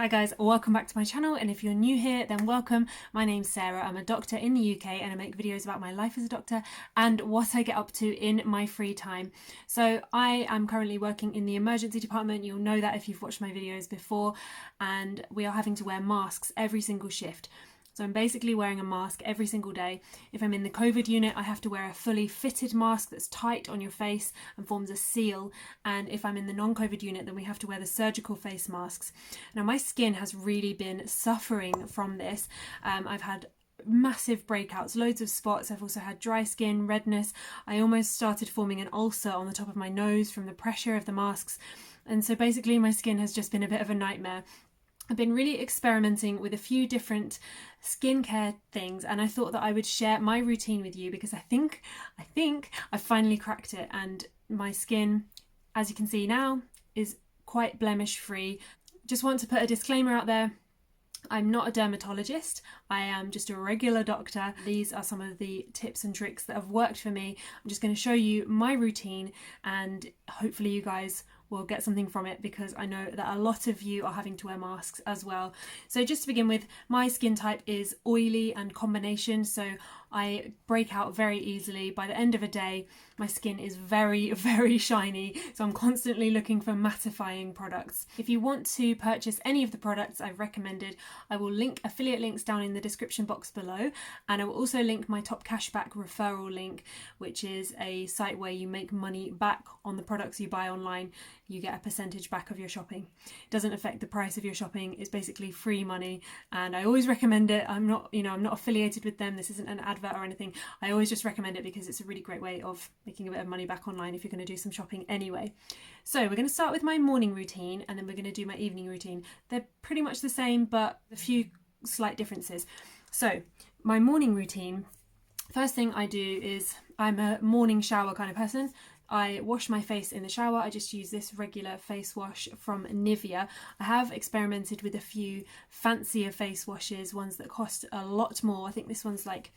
Hi guys, welcome back to my channel, and if you're new here then welcome. My name's Sarah, I'm a doctor in the UK and I make videos about my life as a doctor and what I get up to in my free time. So I am currently working in the emergency department. You'll know that if you've watched my videos before, and we are having to wear masks every single shift. So I'm basically wearing a mask every single day. If I'm in the COVID unit, I have to wear a fully fitted mask that's tight on your face and forms a seal. And if I'm in the non-COVID unit, then we have to wear the surgical face masks. Now my skin has really been suffering from this. I've had massive breakouts, loads of spots. I've also had dry skin, redness. I almost started forming an ulcer on the top of my nose from the pressure of the masks. And so basically my skin has just been a bit of a nightmare. I've been really experimenting with a few different skincare things, and I thought that I would share my routine with you because I think I finally cracked it, and my skin, as you can see now, is quite blemish free. Just want to put a disclaimer out there. I'm not a dermatologist, I am just a regular doctor. These are some of the tips and tricks that have worked for me. I'm just going to show you my routine and hopefully you guys will get something from it, because I know that a lot of you are having to wear masks as well. So just to begin with, my skin type is oily and combination, so I break out very easily. By the end of a day, my skin is very, very shiny, so I'm constantly looking for mattifying products. If you want to purchase any of the products I've recommended, I will link affiliate links down in the description box below, and I will also link my Topcashback referral link, which is a site where you make money back on the products you buy online. You get a percentage back of your shopping. It doesn't affect the price of your shopping. It's basically free money, and I always recommend it. I'm not affiliated with them. This isn't an advert or anything. I always just recommend it because it's a really great way of making a bit of money back online if you're going to do some shopping anyway. So we're going to start with my morning routine, and then we're going to do my evening routine. They're pretty much the same, but a few slight differences. So my morning routine, first thing I do is, I'm a morning shower kind of person. I wash my face in the shower. I just use this regular face wash from Nivea. I have experimented with a few fancier face washes, ones that cost a lot more. I think this one's like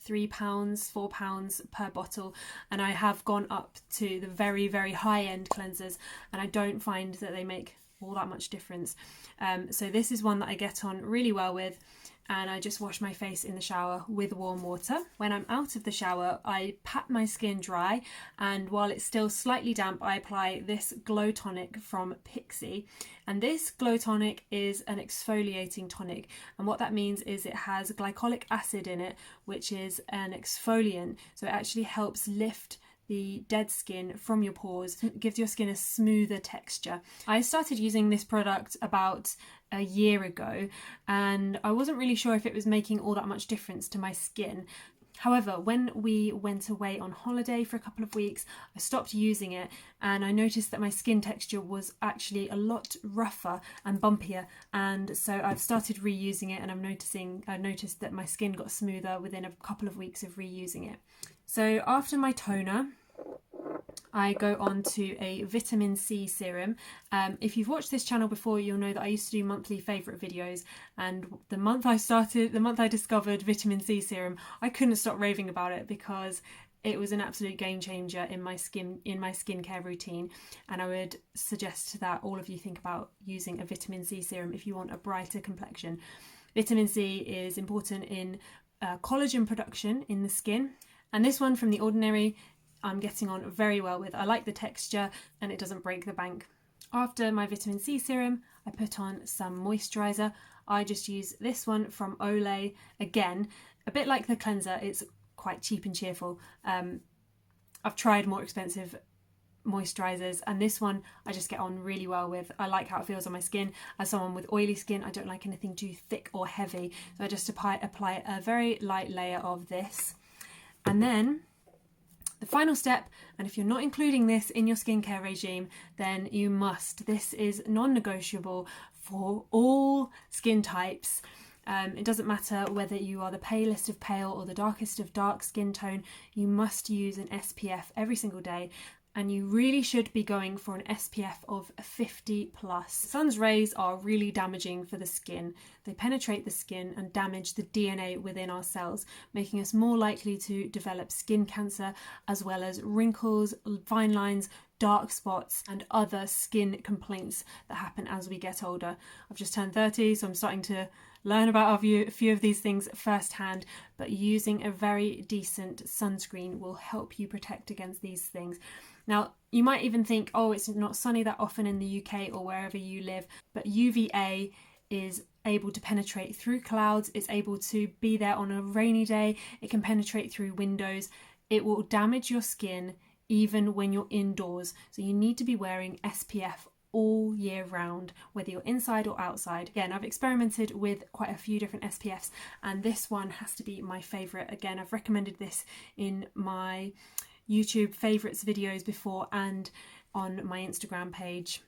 £3, £4 per bottle, and I have gone up to the very, very high-end cleansers, and I don't find that they make all that much difference. So this is one that I get on really well with, and I just wash my face in the shower with warm water. When I'm out of the shower, I pat my skin dry, and while it's still slightly damp, I apply this glow tonic from Pixi. And this glow tonic is an exfoliating tonic, and what that means is it has glycolic acid in it, which is an exfoliant, so it actually helps lift the dead skin from your pores. It gives your skin a smoother texture. I started using this product about a year ago, and I wasn't really sure if it was making all that much difference to my skin. However, when we went away on holiday for a couple of weeks, I stopped using it, and I noticed that my skin texture was actually a lot rougher and bumpier, and so I've started reusing it, and I noticed that my skin got smoother within a couple of weeks of reusing it. So after my toner, I go on to a vitamin C serum. If you've watched this channel before, you'll know that I used to do monthly favourite videos, and the month I discovered vitamin C serum, I couldn't stop raving about it because it was an absolute game changer in my skincare routine, and I would suggest that all of you think about using a vitamin C serum if you want a brighter complexion. Vitamin C is important in collagen production in the skin, and this one from The Ordinary I'm getting on very well with. I like the texture and it doesn't break the bank. After my vitamin C serum, I put on some moisturiser. I just use this one from Olay. Again, a bit like the cleanser, it's quite cheap and cheerful. I've tried more expensive moisturisers, and this one I just get on really well with. I like how it feels on my skin. As someone with oily skin, I don't like anything too thick or heavy, so I just apply a very light layer of this. And then the final step, and if you're not including this in your skincare regime, then you must. This is non-negotiable for all skin types. It doesn't matter whether you are the palest of pale or the darkest of dark skin tone, you must use an SPF every single day. And you really should be going for an SPF of 50 plus. Sun's rays are really damaging for the skin. They penetrate the skin and damage the DNA within our cells, making us more likely to develop skin cancer, as well as wrinkles, fine lines, dark spots and other skin complaints that happen as we get older. I've just turned 30, so I'm starting to learn about a few of these things firsthand, but using a very decent sunscreen will help you protect against these things. Now, you might even think, oh, it's not sunny that often in the UK or wherever you live, but UVA is able to penetrate through clouds, it's able to be there on a rainy day, it can penetrate through windows, it will damage your skin even when you're indoors. So you need to be wearing SPF all year round, whether you're inside or outside. Again, I've experimented with quite a few different SPFs and this one has to be my favourite. Again, I've recommended this in my YouTube favourites videos before and on my Instagram page.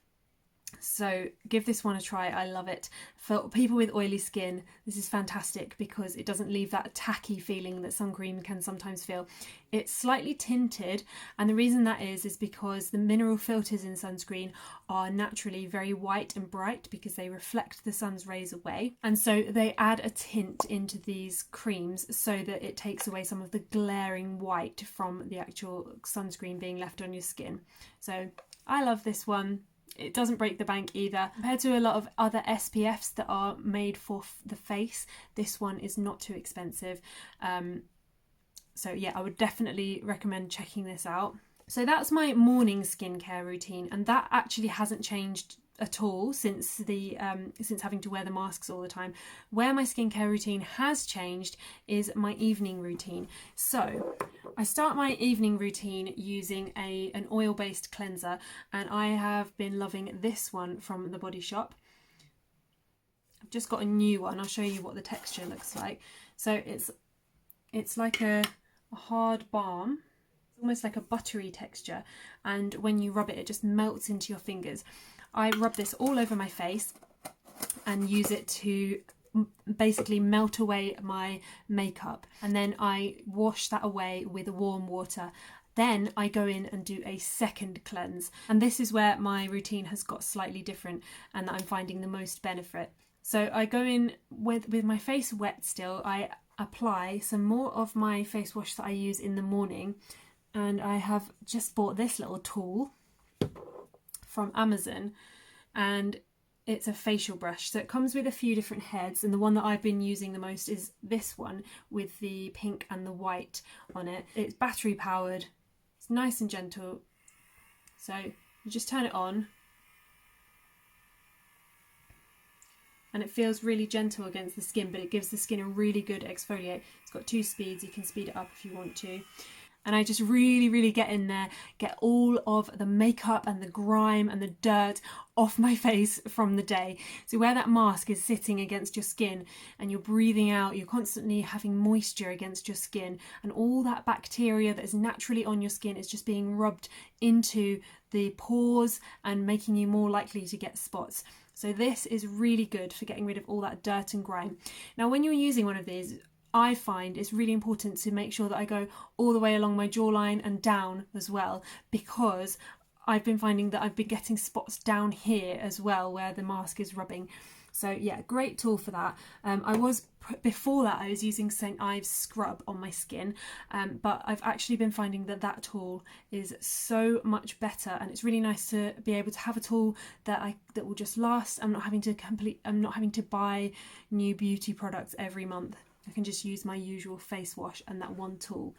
So give this one a try, I love it. For people with oily skin, this is fantastic because it doesn't leave that tacky feeling that sun cream can sometimes feel. It's slightly tinted, and the reason that is because the mineral filters in sunscreen are naturally very white and bright because they reflect the sun's rays away, and so they add a tint into these creams so that it takes away some of the glaring white from the actual sunscreen being left on your skin. So I love this one. It doesn't break the bank either. Compared to a lot of other SPFs that are made for the face, this one is not too expensive. So yeah, I would definitely recommend checking this out. So that's my morning skincare routine, and that actually hasn't changed at all since having to wear the masks all the time. Where my skincare routine has changed is my evening routine. So I start my evening routine using an oil-based cleanser, and I have been loving this one from The Body Shop. I've just got a new one. I'll show you what the texture looks like. So it's like a hard balm, almost like a buttery texture, and when you rub it, it just melts into your fingers. I rub this all over my face and use it to basically melt away my makeup, and then I wash that away with warm water. Then I go in and do a second cleanse, and this is where my routine has got slightly different and that I'm finding the most benefit. So I go in with my face wet still, I apply some more of my face wash that I use in the morning, and I have just bought this little tool from Amazon, and it's a facial brush. So it comes with a few different heads, and the one that I've been using the most is this one with the pink and the white on it. It's battery powered, it's nice and gentle. So you just turn it on and it feels really gentle against the skin, but it gives the skin a really good exfoliate. It's got 2 speeds, you can speed it up if you want to. And I just really get in there, get all of the makeup and the grime and the dirt off my face from the day. So where that mask is sitting against your skin and you're breathing out, you're constantly having moisture against your skin, and all that bacteria that is naturally on your skin is just being rubbed into the pores and making you more likely to get spots. So this is really good for getting rid of all that dirt and grime. Now when you're using one of these, I find it's really important to make sure that I go all the way along my jawline and down as well, because I've been finding that I've been getting spots down here as well where the mask is rubbing. So yeah, great tool for that. Before that I was using St. Ives scrub on my skin, but I've actually been finding that tool is so much better, and it's really nice to be able to have a tool that will just last. I'm not having to buy new beauty products every month. I can just use my usual face wash and that one tool.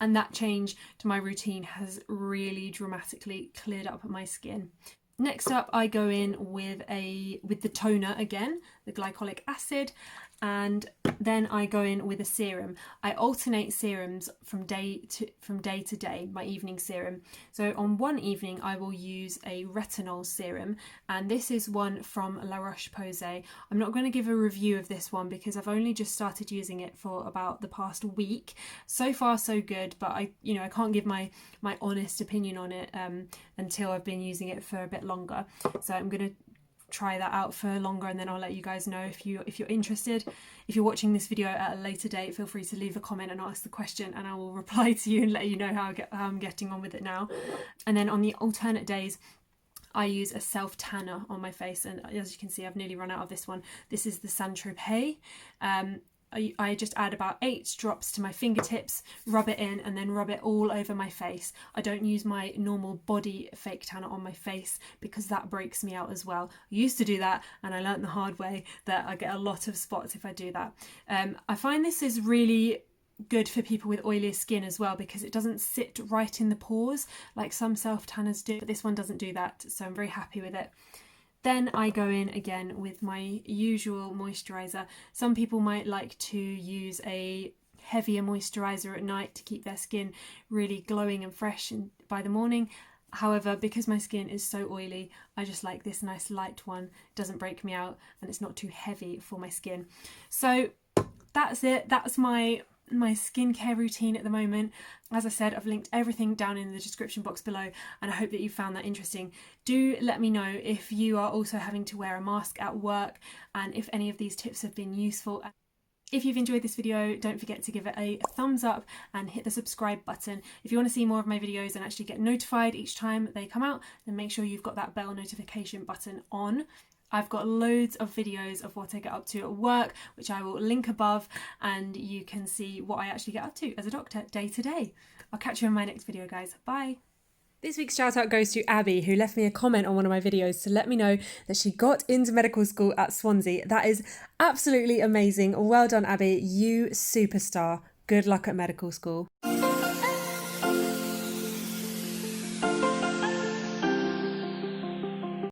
And that change to my routine has really dramatically cleared up my skin. Next up, I go in with the toner again, the glycolic acid, and then I go in with a serum. I alternate serums from day to day, my evening serum. So on one evening I will use a retinol serum, and this is one from La Roche-Posay. I'm not going to give a review of this one because I've only just started using it for about the past week. So far so good, but I can't give my honest opinion on it until I've been using it for a bit longer. So I'm going to try that out for longer, and then I'll let you guys know if you're interested. If you're watching this video at a later date, feel free to leave a comment and ask the question, and I will reply to you and let you know how I'm getting on with it now. And then on the alternate days, I use a self tanner on my face, and as you can see, I've nearly run out of this one. This is the Saint-Tropez. I just add about 8 drops to my fingertips, rub it in, and then rub it all over my face. I don't use my normal body fake tanner on my face because that breaks me out as well. I used to do that, and I learned the hard way that I get a lot of spots if I do that. I find this is really good for people with oilier skin as well, because it doesn't sit right in the pores like some self tanners do, but this one doesn't do that, so I'm very happy with it. Then I go in again with my usual moisturiser. Some people might like to use a heavier moisturiser at night to keep their skin really glowing and fresh by the morning. However, because my skin is so oily, I just like this nice light one. It doesn't break me out and it's not too heavy for my skin. So that's it. That's my skincare routine at the moment. As I said, I've linked everything down in the description box below, and I hope that you found that interesting. Do let me know if you are also having to wear a mask at work and if any of these tips have been useful. If you've enjoyed this video, don't forget to give it a thumbs up and hit the subscribe button. If you want to see more of my videos and actually get notified each time they come out, then make sure you've got that bell notification button on. I've got loads of videos of what I get up to at work, which I will link above, and you can see what I actually get up to as a doctor day to day. I'll catch you in my next video, guys. Bye. This week's shout out goes to Abby, who left me a comment on one of my videos to let me know that she got into medical school at Swansea. That is absolutely amazing. Well done, Abby. You superstar. Good luck at medical school.